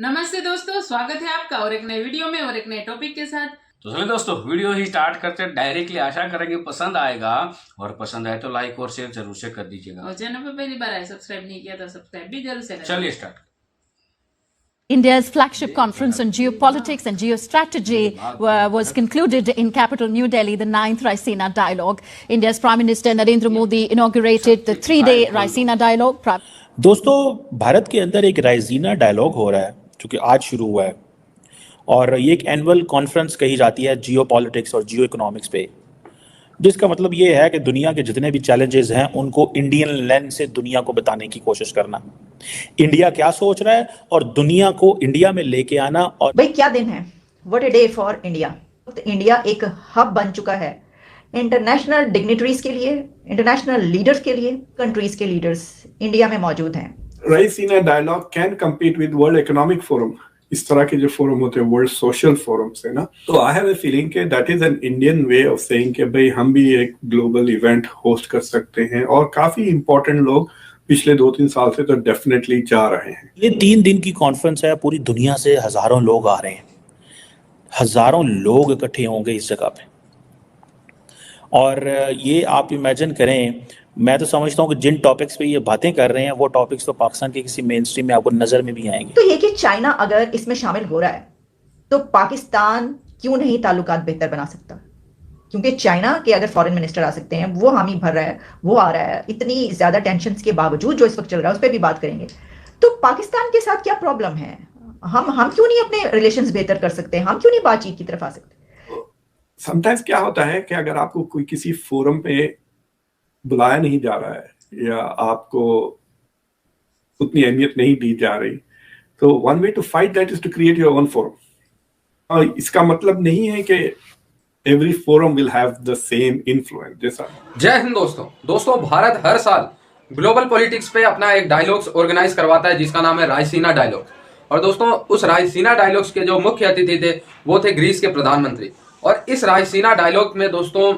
नमस्ते दोस्तों, स्वागत है आपका और एक नए वीडियो में और एक नए टॉपिक के साथ। तो चलिए दोस्तों, वीडियो ही स्टार्ट करते हैं। डायरेक्टली आशा करेंगे पसंद आएगा और पसंद आए तो लाइक और शेयर जरूर से कर दीजिएगा। और चैनल पर पहली बार आए, सब्सक्राइब नहीं किया तो सब्सक्राइब भी जरूर से करें। चलिए start. India's flagship conference on geopolitics and geostrategy was concluded in capital New Delhi, the 9th Raisina Dialogue. India's Prime Minister Narendra Modi inaugurated the 3-day Raisina Dialogue. दोस्तों, भारत के अंदर एक राइजीना डायलॉग हो रहा है जो कि आज शुरू हुआ है और ये एक एनुअल कॉन्फ्रेंस कही जाती है जियो पॉलिटिक्स और जियो इकोनॉमिक्स पे, जिसका मतलब ये है कि दुनिया के जितने भी चैलेंजेस हैं उनको इंडियन लेंस से दुनिया को बताने की कोशिश करना, इंडिया क्या सोच रहा है और दुनिया को इंडिया में लेके आना। और भाई क्या दिन है, what a day for India. India एक हब बन चुका है इंटरनेशनल डिग्निटरीज के लिए, इंटरनेशनल लीडर्स के लिए। कंट्रीज के लीडर्स इंडिया में मौजूद हैं। Raisina dialogue can compete with world economic forum. इस तरह के जो फोरम होते हैं वर्ल्ड सोशल फोरम्स है ना, तो आई हैव ए फीलिंग के that is an Indian way of saying कि भाई हम भी एक ग्लोबल इवेंट होस्ट कर सकते हैं और काफी इंपॉर्टेंट लोग पिछले 2-3 साल से तो डेफिनेटली जा रहे हैं। ये 3 दिन की कॉन्फ्रेंस है, पूरी दुनिया से हजारों लोग आ रहे हैं, हजारों लोग इकट्ठे होंगे इस जगह पे। और ये आप इमेजिन करें, मैं तो समझता हूँ कि जिन टॉपिक्स पे ये बातें कर रहे हैं वो टॉपिक्स तो पाकिस्तान के किसी मेन स्ट्रीम में आपको नजर में भी आएंगे। तो ये कि चाइना अगर इसमें शामिल हो रहा है तो पाकिस्तान क्यों नहीं ताल्लुकात बेहतर बना सकता, क्योंकि चाइना के अगर फॉरेन मिनिस्टर आ सकते हैं, वो हामी भर रहा है, वो आ रहा है, इतनी ज्यादा टेंशन के बावजूद जो इस वक्त चल रहा है उस पर भी बात करेंगे। तो पाकिस्तान के साथ क्या प्रॉब्लम है, हम क्यों नहीं अपने रिलेशंस बेहतर कर सकते, हम क्यों नहीं बातचीत की तरफ आ सकते। समटाइम्स क्या होता है कि अगर आपको कोई किसी फोरम पे बुलाया नहीं जा रहा है या आपको उतनी अहमियत नहीं दी जा रही, तो one way to fight that is to create your own forum. और इसका मतलब नहीं है कि every forum will have the same influence जैसा। जय हिंद दोस्तों, भारत हर साल ग्लोबल पॉलिटिक्स पे अपना एक डायलॉग्स ऑर्गेनाइज करवाता है जिसका नाम है रायसीना डायलॉग। और दोस्तों, उस रायसीना डायलॉग्स के जो मुख्य अतिथि थे वो थे ग्रीस के प्रधानमंत्री। और इस रायसीना डायलॉग में दोस्तों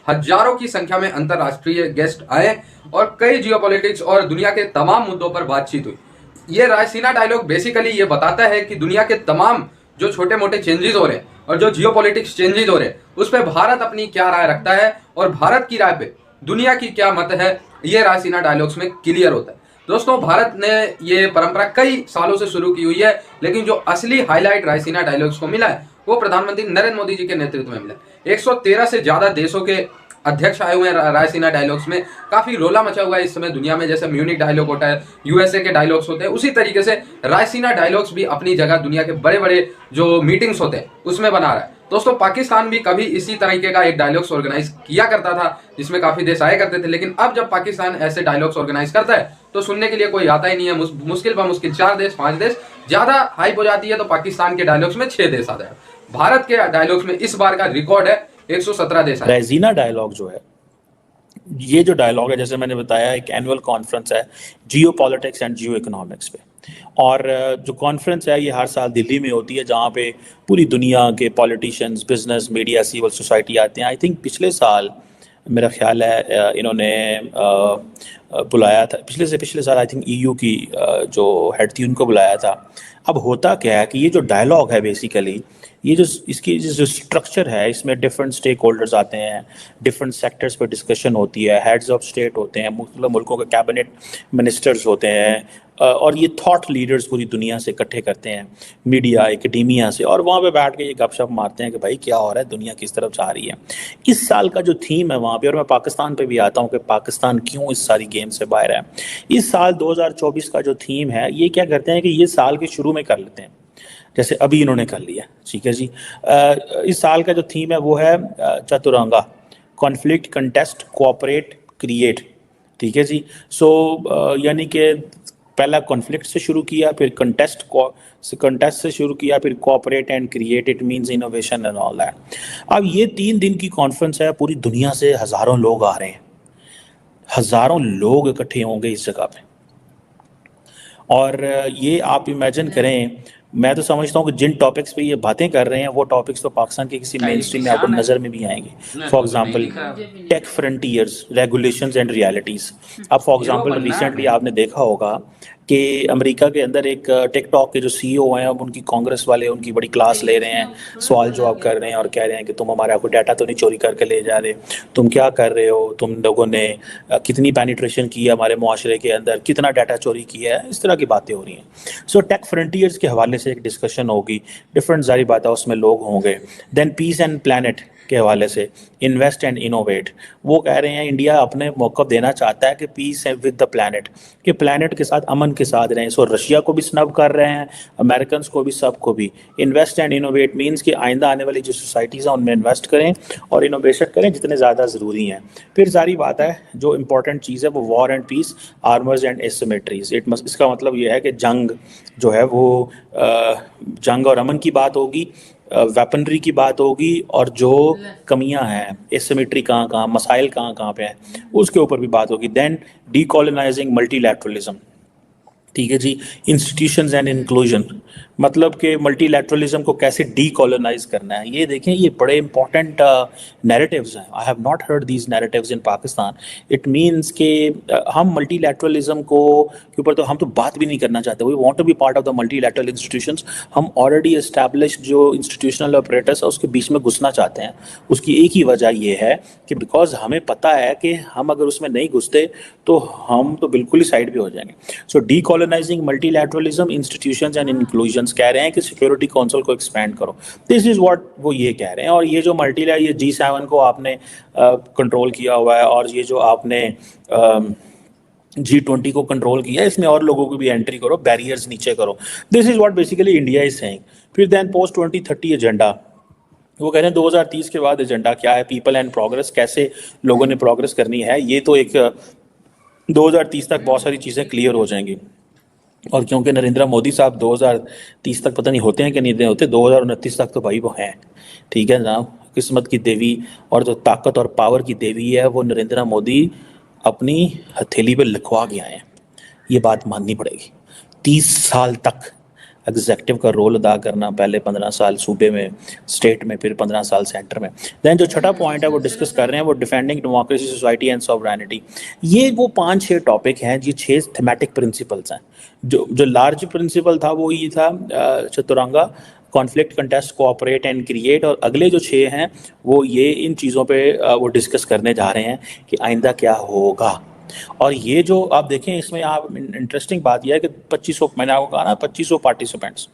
हजारों की संख्या में अंतरराष्ट्रीय गेस्ट आए और कई जियोपॉलिटिक्स और दुनिया के तमाम मुद्दों पर बातचीत हुई। ये रायसीना डायलॉग बेसिकली ये बताता है कि दुनिया के तमाम जो छोटे मोटे चेंजेस हो रहे हैं और जो जियोपॉलिटिक्स चेंजेस हो रहे हैं उस पर भारत अपनी क्या राय रखता है और भारत की राय पे दुनिया की क्या मत है, ये रायसीना डायलॉग्स में क्लियर होता है। दोस्तों, भारत ने ये परंपरा कई सालों से शुरू की हुई है, लेकिन जो असली हाईलाइट रायसीना डायलॉग्स को मिला है वो प्रधानमंत्री नरेंद्र मोदी जी के नेतृत्व में मिला। 113 से ज्यादा देशों के अध्यक्ष आए हुए हैं रायसीना डायलॉग्स में। काफी रोला मचा हुआ है इस समय दुनिया में, जैसे म्यूनिक डायलॉग होता है, यूएसए के डायलॉग्स होते हैं, उसी तरीके से रायसीना डायलॉग्स भी अपनी जगह दुनिया के बड़े बड़े जो मीटिंग्स होते हैं उसमें बना रहा है। दोस्तों, पाकिस्तान भी कभी इसी तरीके का एक डायलॉग्स ऑर्गेनाइज किया करता था जिसमें काफी देश आया करते थे, लेकिन अब जब पाकिस्तान ऐसे डायलॉग्स ऑर्गेनाइज करता है तो सुनने के लिए कोई आता ही नहीं है। मुश्किल पर मुश्किल 4 देश 5 देश, ज्यादा हाइप हो जाती है तो पाकिस्तान के डायलॉग्स में 6 देश आते हैं। भारत के डायलॉग्स में इस बार का रिकॉर्ड है 117 देश। रायजीना डायलॉग जो है, ये जो डायलॉग है, जैसे मैंने बताया, एक एनुअल कॉन्फ्रेंस है जियो पॉलिटिक्स एंड जियो इकोनॉमिक्स पे। और जो कॉन्फ्रेंस है ये हर साल दिल्ली में होती है, जहाँ पे पूरी दुनिया के politicians, business, media, civil society आते हैं। आई थिंक पिछले साल मेरा ख्याल है इन्होंने बुलाया था, पिछले साल आई थिंक ईयू की जो हेड थी उनको बुलाया था। अब होता क्या है कि ये जो डायलॉग है बेसिकली, ये जो इसकी जो स्ट्रक्चर है, इसमें डिफरेंट स्टेक होल्डर्स आते हैं, डिफरेंट सेक्टर्स पर डिस्कशन होती है, हेड्स ऑफ स्टेट होते हैं, मुख्तलिफ मुल्कों के कैबिनेट मिनिस्टर्स होते हैं, और ये थॉट लीडर्स पूरी दुनिया से इकट्ठे करते हैं, मीडिया, एकेडेमिया से, और वहाँ पे बैठ के ये गपशप मारते हैं कि भाई क्या हो रहा है, दुनिया किस तरफ जा रही है। इस साल का जो थीम है वहाँ पे, और मैं पाकिस्तान पे भी आता हूँ कि पाकिस्तान क्यों इस सारी गेम से बाहर है। इस साल 2024 का जो थीम है, ये क्या करते हैं कि ये साल के शुरू में कर लेते हैं, जैसे अभी इन्होंने कर लिया, ठीक है जी। इस साल का जो थीम है वो है Chaturanga, conflict, contest, cooperate, create, ठीक है जी। सो यानी कि पहला कॉन्फ्लिक्ट से शुरू किया, फिर कंटेस्ट से शुरू किया, फिर cooperate and create, it means innovation and all that. अब ये 3 दिन की कॉन्फ्रेंस है, पूरी दुनिया से हजारों लोग आ रहे हैं, हजारों लोग इकट्ठे होंगे इस जगह पे। और ये आप इमेजिन करें, मैं तो समझता हूँ कि जिन टॉपिक्स पे ये बातें कर रहे हैं वो टॉपिक्स तो पाकिस्तान के किसी मेन स्ट्रीम में आपको नजर में भी आएंगे। For example tech frontiers, regulations and realities. अब फॉर एग्जांपल रिसेंटली आपने देखा होगा कि अमेरिका के अंदर एक टिकटॉक के जो सीईओ हैं, अब उनकी कांग्रेस वाले उनकी बड़ी क्लास ले रहे हैं, सवाल जवाब कर रहे हैं और कह रहे हैं कि तुम हमारा कोई डाटा तो नहीं चोरी करके ले जा रहे, तुम क्या कर रहे हो, तुम लोगों ने कितनी पेनिट्रेशन की है हमारे मुआशरे के अंदर, कितना डाटा चोरी किया है, इस तरह की बातें हो रही हैं। सो टेक फ्रंटियर्स के हवाले से एक डिस्कशन होगी, डिफरेंट सारी बातें उसमें लोग होंगे। देन पीस एंड प्लानट के हवाले से इन्वेस्ट एंड इनोवेट, वो कह रहे हैं इंडिया अपने मौक़िफ़ देना चाहता है कि पीस है विद द प्लानट, कि प्लानट के साथ अमन के साथ रहें। सो रशिया को भी स्नब कर रहे हैं, अमेरिकन को भी, सबको भी। इन्वेस्ट एंड इनोवेट मीन्स कि आइंदा आने वाली जो सोसाइटीज़ हैं उनमें इन्वेस्ट करें और इनोवेशन करें जितने ज़्यादा ज़रूरी हैं। फिर सारी बात है जो इंपॉर्टेंट चीज़ है वो war and peace, armours and asymmetries. इसका मतलब ये है कि जंग जो है वो जंग और अमन की बात होगी, वेपनरी की बात होगी, और जो कमियां हैं, एसिमेट्री कहाँ मसाइल कहाँ पे हैं, उसके ऊपर भी बात होगी। देन डीकोलोनाइजिंग मल्टीलैटरलिज्म, ठीक है जी। इंस्टीट्यूशंस एंड इंक्लूजन, मतलब कि मल्टीलैटरलिज्म को कैसे डीकोलोनाइज करना है। ये देखें, ये बड़े इंपॉर्टेंट नैरेटिव्स हैं। I have not heard these narratives in Pakistan. It means कि हम मल्टीलैटरलिज्म को के ऊपर तो हम तो बात भी नहीं करना चाहते। We want to be part of the multilateral institutions. हम ऑलरेडी एस्टैब्लिश्ड जो इंस्टीट्यूशनल ऑपरेटर्स है उसके बीच में घुसना चाहते हैं। उसकी एक ही वजह ये है कि बिकॉज हमें पता है कि हम अगर उसमें नहीं घुसते तो हम तो बिल्कुल ही साइड पे हो जाएंगे। सो डीकोलोनाइजिंग मल्टीलैटरलिज्म, इंस्टीट्यूशंस एंड इंक्लूजन, कह रहे हैं कि सिक्योरिटी काउंसिल को एक्सपैंड करो। दिस इज व्हाट वो ये कह रहे हैं। और ये जो ये G7 को आपने कंट्रोल किया हुआ है, और ये जो आपने G20 को कंट्रोल किया है, इसमें और लोगों को भी एंट्री करो, बैरियर्स नीचे करो। This is what basically India is saying. फिर देन पोस्ट 2030 एजेंडा, वो कह रहे हैं 2030 के बाद एजेंडा क्या है, पीपल एंड प्रोग्रेस, कैसे लोगों ने प्रोग्रेस करनी है। ये तो एक 2030 तक बहुत सारी चीज़ें क्लियर हो जाएंगी। और क्योंकि नरेंद्र मोदी साहब 2030 तक पता नहीं होते हैं कि नहीं होते, 2029 तक तो भाई वो हैं, ठीक है ना। किस्मत की देवी और जो ताकत और पावर की देवी है वो नरेंद्र मोदी अपनी हथेली पे लिखवा के आए हैं। ये बात माननी पड़ेगी। 30 साल तक एग्जेक्टिव का रोल अदा करना, पहले 15 साल सूबे में, स्टेट में, फिर 15 साल सेंटर में। देन जो छठा पॉइंट है वो डिस्कस कर रहे हैं, वो defending democracy, society and sovereignty. ये वो 5-6 टॉपिक हैं, ये 6 थीमेटिक प्रिंसिपल्स हैं। जो लार्ज प्रिंसिपल था वो ये था Chaturanga, conflict, contest, cooperate and create. और अगले जो 6 हैं वो ये इन चीज़ों पे वो डिस्कस करने जा रहे हैं कि आइंदा क्या होगा। और ये जो आप देखें, इसमें आप इंटरेस्टिंग बात यह है कि 2500, मैंने आपको कहा ना 2500 पार्टिसिपेंट्स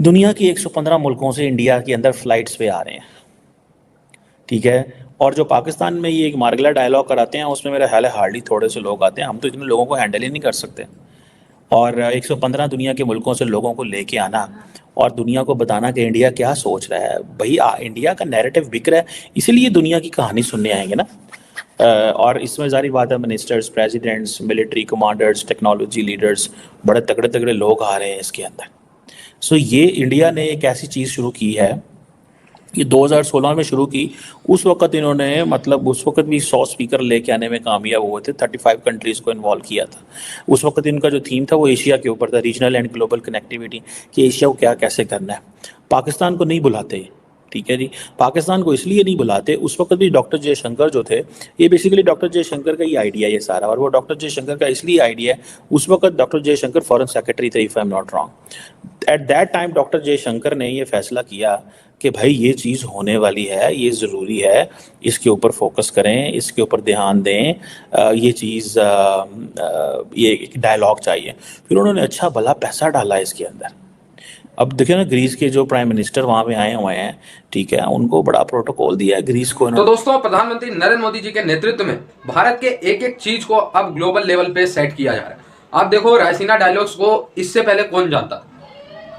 दुनिया की 115 मुल्कों से इंडिया के अंदर फ्लाइट्स पे आ रहे हैं, ठीक है। और जो पाकिस्तान में ये एक मार्गला डायलॉग कराते हैं उसमें मेरा ख्याल है हार्डली थोड़े से लोग आते हैं। हम तो इतने लोगों को हैंडल ही नहीं कर सकते। और 115 दुनिया के मुल्कों से लोगों को लेके आना और दुनिया को बताना कि इंडिया क्या सोच रहा है। भाई इंडिया का नैरेटिव बिक रहा है, इसीलिए दुनिया की कहानी सुनने आएंगे ना। और इसमें जारी बात है, ministers, presidents, military commanders, technology leaders, बड़े तगड़े तगड़े लोग आ रहे हैं इसके अंदर। सो ये इंडिया ने एक ऐसी चीज़ शुरू की है, ये 2016 में शुरू की। उस वक्त इन्होंने मतलब उस वक्त भी 100 स्पीकर लेके आने में कामयाब हुए थे, 35 कंट्रीज़ को इन्वॉल्व किया था। उस वक्त इनका जो थीम था वो एशिया के ऊपर था, रीजनल एंड ग्लोबल कनेक्टिविटी, कि एशिया को क्या कैसे करना है। पाकिस्तान को नहीं बुलाते, ठीक है जी। पाकिस्तान को इसलिए नहीं बुलाते, उस वक्त भी डॉक्टर जयशंकर जो थे, ये बेसिकली डॉक्टर जयशंकर का ही आइडिया ये सारा। और वो डॉक्टर जयशंकर का इसलिए आइडिया है, उस वक्त डॉक्टर जयशंकर फॉरेन सेक्रेटरी थे, if I am not wrong. At that time doctor Jaishankar ने ये फैसला किया कि भाई ये चीज़ होने वाली है, ये ज़रूरी है, इसके ऊपर फोकस करें, इसके ऊपर ध्यान दें, ये चीज़ ये एक डायलॉग चाहिए। फिर उन्होंने अच्छा भला पैसा डाला इसके अंदर। अब देखिए ना, ग्रीस के जो प्राइम मिनिस्टर वहाँ पे आए हुए हैं, ठीक है, उनको बड़ा प्रोटोकॉल दिया है ग्रीस को। तो दोस्तों, प्रधानमंत्री नरेंद्र मोदी जी के नेतृत्व में भारत के एक एक चीज को अब ग्लोबल लेवल पे सेट किया जा रहा है। आप देखो, रायसीना डायलॉग्स को इससे पहले कौन जानता?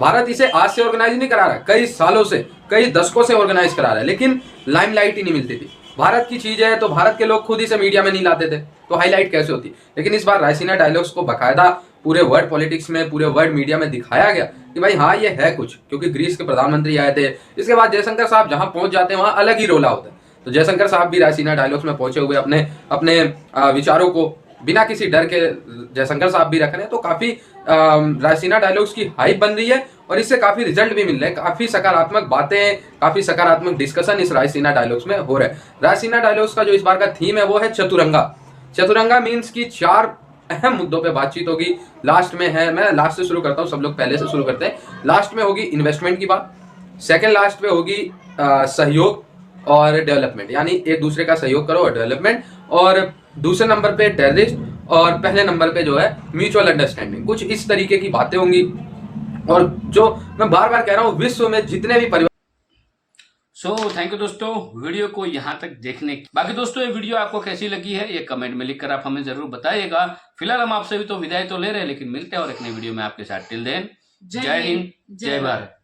भारत इसे आज से ऑर्गेनाइज नहीं करा रहा है, कई सालों से, कई दशकों से ऑर्गेनाइज करा रहा है, लेकिन लाइमलाइट ही नहीं मिलती थी। भारत की चीज है तो भारत के लोग खुद ही से मीडिया में नहीं लाते थे, तो हाईलाइट कैसे होती। लेकिन इस बार रायसीना डायलॉग्स को बाकायदा पूरे वर्ल्ड पॉलिटिक्स में, पूरे वर्ल्ड मीडिया में दिखाया गया कि भाई हाँ, ये है कुछ, क्योंकि ग्रीस के प्रधानमंत्री आए थे। इसके बाद जयशंकर साहब जहां पहुंच जाते हैं वहां अलग ही रोला होता है। तो जयशंकर साहब भी रायसीना डायलॉग्स में पहुंचे हुए अपने विचारों को बिना किसी डर के जयशंकर साहब भी रख रहे हैं। तो काफी रायसीना डायलॉग्स की हाइप बन रही है और इससे काफी रिजल्ट भी मिल रहे हैं। काफी सकारात्मक बातें, काफी सकारात्मक डिस्कशन इस रायसीना डायलॉग्स में हो रहे हैं। रायसीना डायलॉग्स का जो इस बार का थीम है वो है चतुरंगा। चतुरंगा मीन्स की 4 अहम मुद्दों पे बातचीत होगी। लास्ट में है, मैं लास्ट से शुरू करता हूँ, सब लोग पहले से शुरू करते हैं। लास्ट में होगी इन्वेस्टमेंट की बात, सेकंड लास्ट पे होगी सहयोग और डेवलपमेंट, यानी एक दूसरे का सहयोग करो और डेवलपमेंट, और दूसरे नंबर पे टेररिस्ट और पहले नंबर पे जो है म्यूचुअल अंडरस्टैंडिंग। कुछ इस तरीके की बातें होंगी। और जो मैं बार बार कह रहा हूँ, विश्व में जितने भी सो थैंक यू दोस्तों वीडियो को यहाँ तक देखने की। बाकी दोस्तों ये वीडियो आपको कैसी लगी है ये कमेंट में लिखकर आप हमें जरूर बताइएगा। फिलहाल हम आपसे भी तो विदाई तो ले रहे हैं, लेकिन मिलते हैं और एक नई वीडियो में आपके साथ। टिल देन जय हिंद, जय भारत।